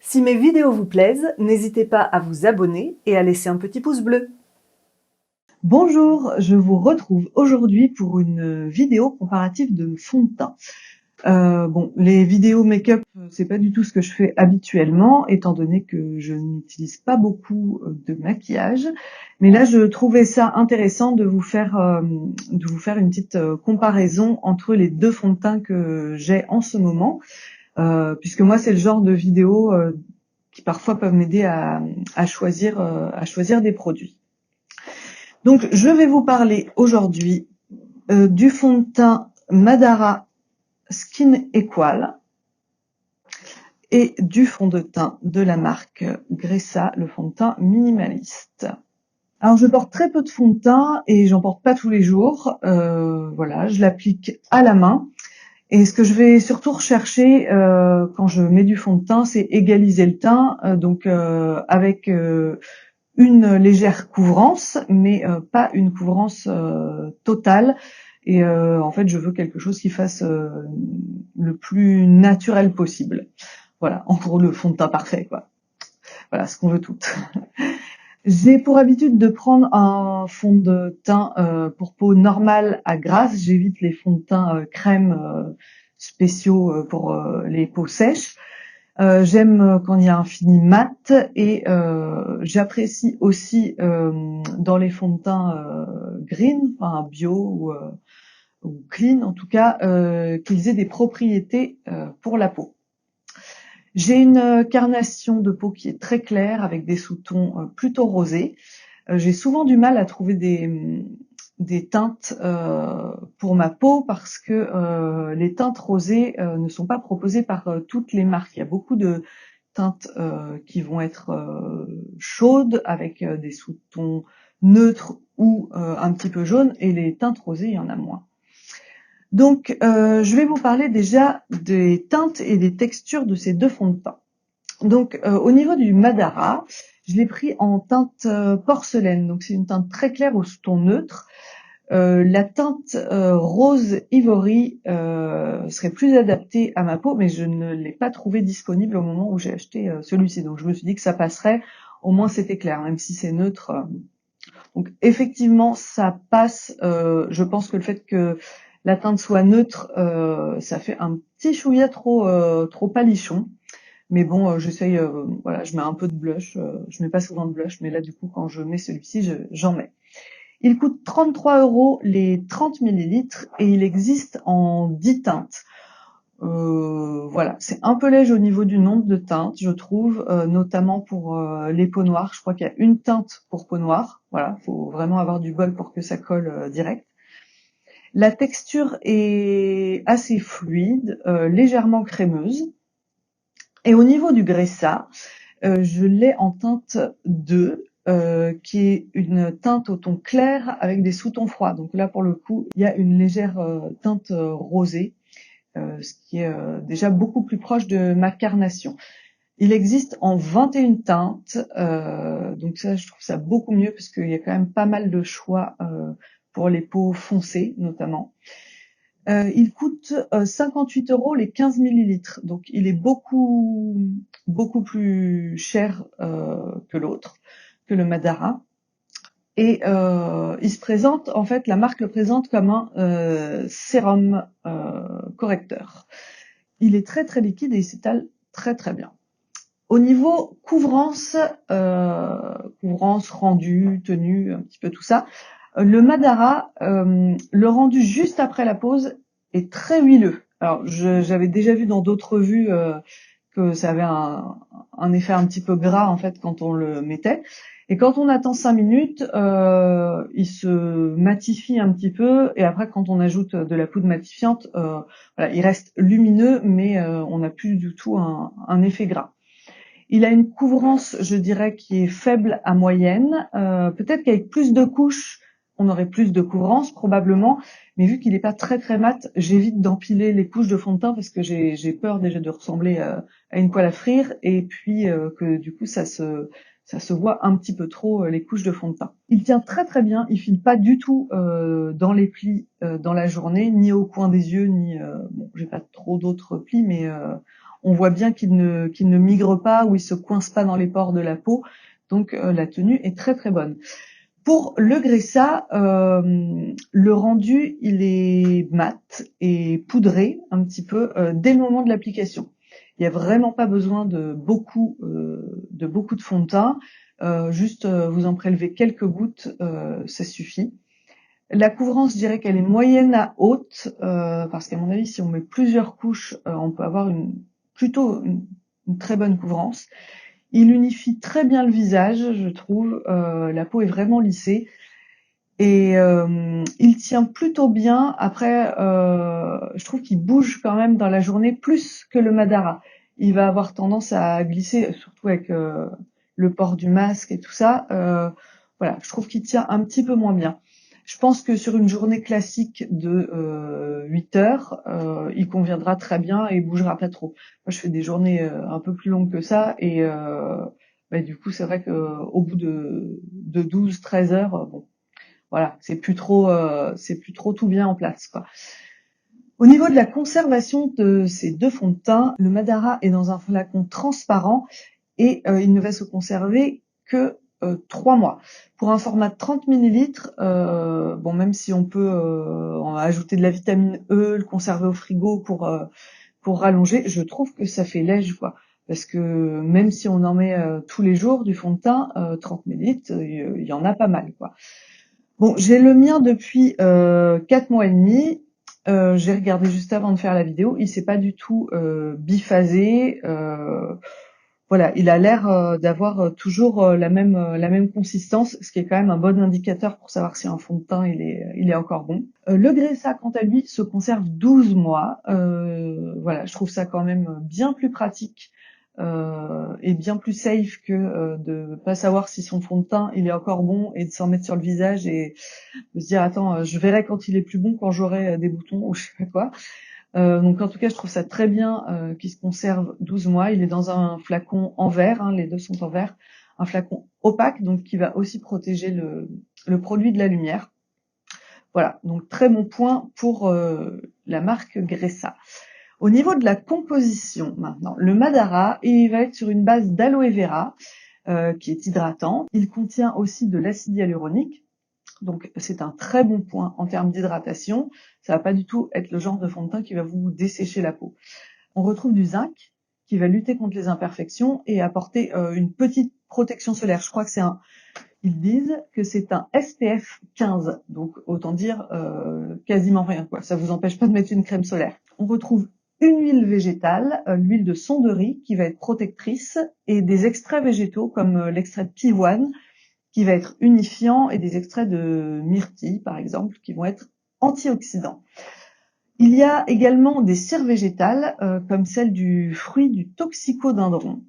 Si mes vidéos vous plaisent, n'hésitez pas à vous abonner et à laisser un petit pouce bleu. Bonjour, je vous retrouve aujourd'hui pour une vidéo comparative de fond de teint. Les vidéos make-up, c'est pas du tout ce que je fais habituellement, étant donné que je n'utilise pas beaucoup de maquillage. Mais là, je trouvais ça intéressant de vous faire une petite comparaison entre les deux fonds de teint que j'ai en ce moment, puisque moi, c'est le genre de vidéo qui parfois peuvent m'aider à choisir des produits. Donc, je vais vous parler aujourd'hui du fond de teint Madara Skin Equal et du fond de teint de la marque Gressa, le fond de teint minimaliste. Alors, je porte très peu de fond de teint et j'en porte pas tous les jours. Voilà, je l'applique à la main. Et ce que je vais surtout rechercher quand je mets du fond de teint, c'est égaliser le teint, avec une légère couvrance, mais pas une couvrance totale. Et en fait, je veux quelque chose qui fasse le plus naturel possible. Voilà, en gros, le fond de teint parfait, quoi. Voilà, ce qu'on veut toutes. J'ai pour habitude de prendre un fond de teint pour peau normale à grasse. J'évite les fonds de teint crème spéciaux pour les peaux sèches. J'aime quand il y a un fini mat et j'apprécie aussi dans les fonds de teint green, enfin bio ou clean en tout cas, qu'ils aient des propriétés pour la peau. J'ai une carnation de peau qui est très claire avec des sous-tons plutôt rosés. J'ai souvent du mal à trouver des teintes pour ma peau parce que les teintes rosées ne sont pas proposées par toutes les marques. Il y a beaucoup de teintes qui vont être chaudes avec des sous-tons neutres ou un petit peu jaunes, et les teintes rosées, il y en a moins. Donc, je vais vous parler déjà des teintes et des textures de ces deux fonds de teint. Donc, au niveau du Madara, je l'ai pris en teinte porcelaine. Donc, c'est une teinte très claire au sous-ton neutre. La teinte rose ivory serait plus adaptée à ma peau, mais je ne l'ai pas trouvé disponible au moment où j'ai acheté celui-ci. Donc, je me suis dit que ça passerait. Au moins, c'était clair, même si c'est neutre. Donc, effectivement, ça passe. Je pense que le fait que la teinte soit neutre, ça fait un petit chouïa trop palichon. Mais bon, j'essaye, voilà, je mets un peu de blush. Je mets pas souvent de blush, mais là, du coup, quand je mets celui-ci, j'en mets. Il coûte 33 € les 30 millilitres et il existe en 10 teintes. Voilà, c'est un peu léger au niveau du nombre de teintes, je trouve, notamment pour les peaux noires. Je crois qu'il y a une teinte pour peau noire. Voilà, faut vraiment avoir du bol pour que ça colle direct. La texture est assez fluide, légèrement crémeuse. Et au niveau du Gressa, je l'ai en teinte 2, qui est une teinte au ton clair avec des sous-tons froids. Donc là, pour le coup, il y a une légère teinte rosée, ce qui est déjà beaucoup plus proche de ma carnation. Il existe en 21 teintes, donc ça, je trouve ça beaucoup mieux parce qu'il y a quand même pas mal de choix pour les peaux foncées, notamment. Il coûte 58 € les 15 millilitres, donc il est beaucoup plus cher que l'autre, que le Madara. Et il se présente, en fait, la marque le présente comme un sérum correcteur. Il est très très liquide et il s'étale très très bien. Au niveau couvrance, rendu, tenue, un petit peu tout ça, le Madara, le rendu juste après la pose est très huileux. Alors, j'avais déjà vu dans d'autres revues que ça avait un effet un petit peu gras en fait quand on le mettait. Et quand on attend 5 minutes, il se matifie un petit peu. Et après, quand on ajoute de la poudre matifiante, voilà, il reste lumineux, mais on n'a plus du tout un effet gras. Il a une couvrance, je dirais, qui est faible à moyenne. Peut-être qu'avec plus de couches, on aurait plus de couvrance, probablement. Mais vu qu'il n'est pas très très mat, j'évite d'empiler les couches de fond de teint parce que j'ai peur déjà de ressembler à une poêle à frire. Et puis que du coup, ça se voit un petit peu trop, les couches de fond de teint. Il tient très très bien. Il file pas du tout dans les plis dans la journée, ni au coin des yeux, ni... bon, j'ai pas trop d'autres plis, mais... on voit bien qu'il ne migre pas ou il se coince pas dans les pores de la peau. Donc la tenue est très très bonne. Pour le Gressa, le rendu il est mat et poudré un petit peu dès le moment de l'application. Il n'y a vraiment pas besoin de beaucoup de fond de teint. Juste vous en prélevez quelques gouttes, ça suffit. La couvrance, je dirais qu'elle est moyenne à haute, parce qu'à mon avis, si on met plusieurs couches, on peut avoir plutôt une très bonne couvrance. Il unifie très bien le visage, je trouve. La peau est vraiment lissée. Et il tient plutôt bien. Après, je trouve qu'il bouge quand même dans la journée plus que le Madara. Il va avoir tendance à glisser, surtout avec le port du masque et tout ça. Voilà, je trouve qu'il tient un petit peu moins bien. Je pense que sur une journée classique de 8 heures, il conviendra très bien et il bougera pas trop. Moi, je fais des journées un peu plus longues que ça et du coup, c'est vrai que au bout de 12-13 heures, bon, voilà, c'est plus trop tout bien en place, quoi. Au niveau de la conservation de ces deux fonds de teint, le Madara est dans un flacon transparent et il ne va se conserver que 3 mois. Pour un format de 30 millilitres, bon, même si on peut en ajouter de la vitamine E, le conserver au frigo pour rallonger, je trouve que ça fait léger, quoi. Parce que même si on en met tous les jours du fond de teint, 30 millilitres, il y en a pas mal, quoi. Bon, j'ai le mien depuis 4 mois et demi. J'ai regardé juste avant de faire la vidéo. Il s'est pas du tout biphasé. Voilà, il a l'air d'avoir toujours la même consistance, ce qui est quand même un bon indicateur pour savoir si un fond de teint il est encore bon. Le Gressa, quant à lui, se conserve 12 mois. Voilà, je trouve ça quand même bien plus pratique et bien plus safe que de pas savoir si son fond de teint il est encore bon et de s'en mettre sur le visage et de se dire attends, je verrai quand il est plus bon, quand j'aurai des boutons ou je sais pas quoi. Donc en tout cas, je trouve ça très bien qu'il se conserve 12 mois. Il est dans un flacon en verre, hein, les deux sont en verre, un flacon opaque, donc qui va aussi protéger le produit de la lumière. Voilà, donc très bon point pour la marque Gressa. Au niveau de la composition, maintenant, le Madara, il va être sur une base d'aloe vera, qui est hydratant. Il contient aussi de l'acide hyaluronique, donc c'est un très bon point en termes d'hydratation. Ça va pas du tout être le genre de fond de teint qui va vous dessécher la peau. On retrouve du zinc qui va lutter contre les imperfections et apporter une petite protection solaire. Je crois que ils disent que c'est un SPF 15, donc autant dire quasiment rien, quoi. Ça vous empêche pas de mettre une crème solaire. On retrouve une huile végétale, l'huile de sonderie qui va être protectrice et des extraits végétaux comme l'extrait de pivoine qui va être unifiant et des extraits de myrtille par exemple qui vont être antioxydants. Il y a également des cires végétales comme celle du fruit du toxicodendron.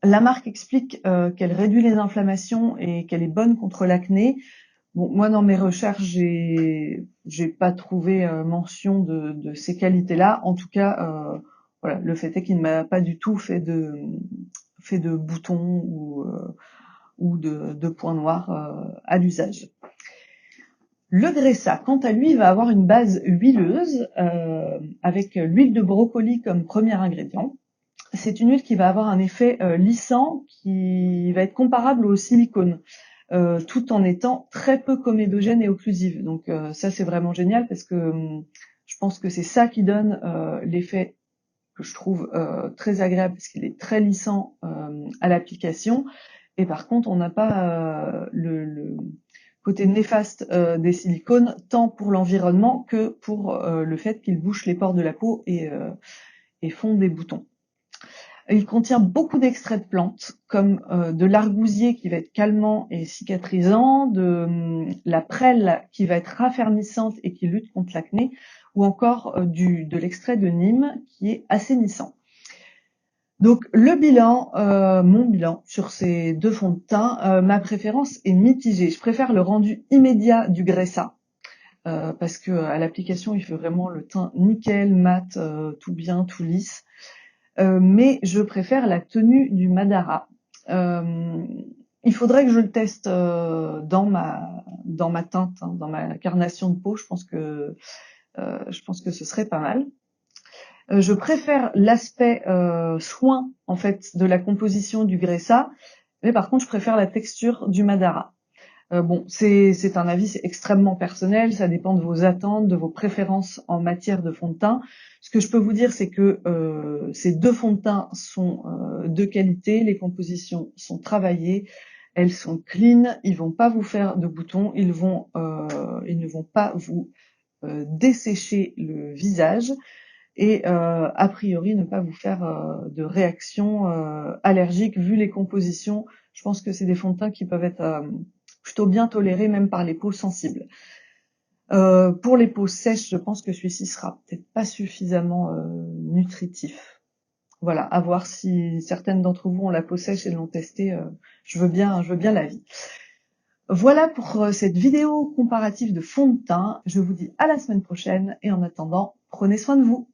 La marque explique qu'elle réduit les inflammations et qu'elle est bonne contre l'acné. Bon, moi dans mes recherches, j'ai pas trouvé mention de ces qualités-là. En tout cas, voilà, le fait est qu'il ne m'a pas du tout fait de boutons ou de points noirs à l'usage. Le Gressa, quant à lui, va avoir une base huileuse avec l'huile de brocoli comme premier ingrédient. C'est une huile qui va avoir un effet lissant qui va être comparable au silicone, tout en étant très peu comédogène et occlusive. Donc ça, c'est vraiment génial parce que je pense que c'est ça qui donne l'effet que je trouve très agréable parce qu'il est très lissant à l'application. Et par contre, on n'a pas le côté néfaste des silicones, tant pour l'environnement que pour le fait qu'ils bouchent les pores de la peau et font des boutons. Il contient beaucoup d'extraits de plantes, comme de l'argousier qui va être calmant et cicatrisant, de la prêle qui va être raffermissante et qui lutte contre l'acné, ou encore de l'extrait de Nîmes qui est assainissant. Donc le bilan, mon bilan sur ces deux fonds de teint, ma préférence est mitigée. Je préfère le rendu immédiat du Gressa parce que à l'application il fait vraiment le teint nickel, mat, tout bien, tout lisse. Mais je préfère la tenue du Madara. Il faudrait que je le teste dans ma teinte, hein, dans ma carnation de peau. Je pense que ce serait pas mal. Je préfère l'aspect soin en fait de la composition du Gressa, mais par contre je préfère la texture du Madara. Bon, c'est un avis, c'est extrêmement personnel, ça dépend de vos attentes, de vos préférences en matière de fond de teint. Ce que je peux vous dire, c'est que ces deux fonds de teint sont de qualité, les compositions sont travaillées, elles sont clean, ils vont pas vous faire de boutons, ils ne vont pas vous dessécher le visage et a priori ne pas vous faire de réaction allergique vu les compositions. Je pense que c'est des fonds de teint qui peuvent être plutôt bien tolérés même par les peaux sensibles. Pour les peaux sèches, je pense que celui-ci sera peut-être pas suffisamment nutritif. Voilà, à voir si certaines d'entre vous ont la peau sèche et l'ont testé. Je veux bien l'avis. Voilà pour cette vidéo comparative de fond de teint. Je vous dis à la semaine prochaine et en attendant, prenez soin de vous.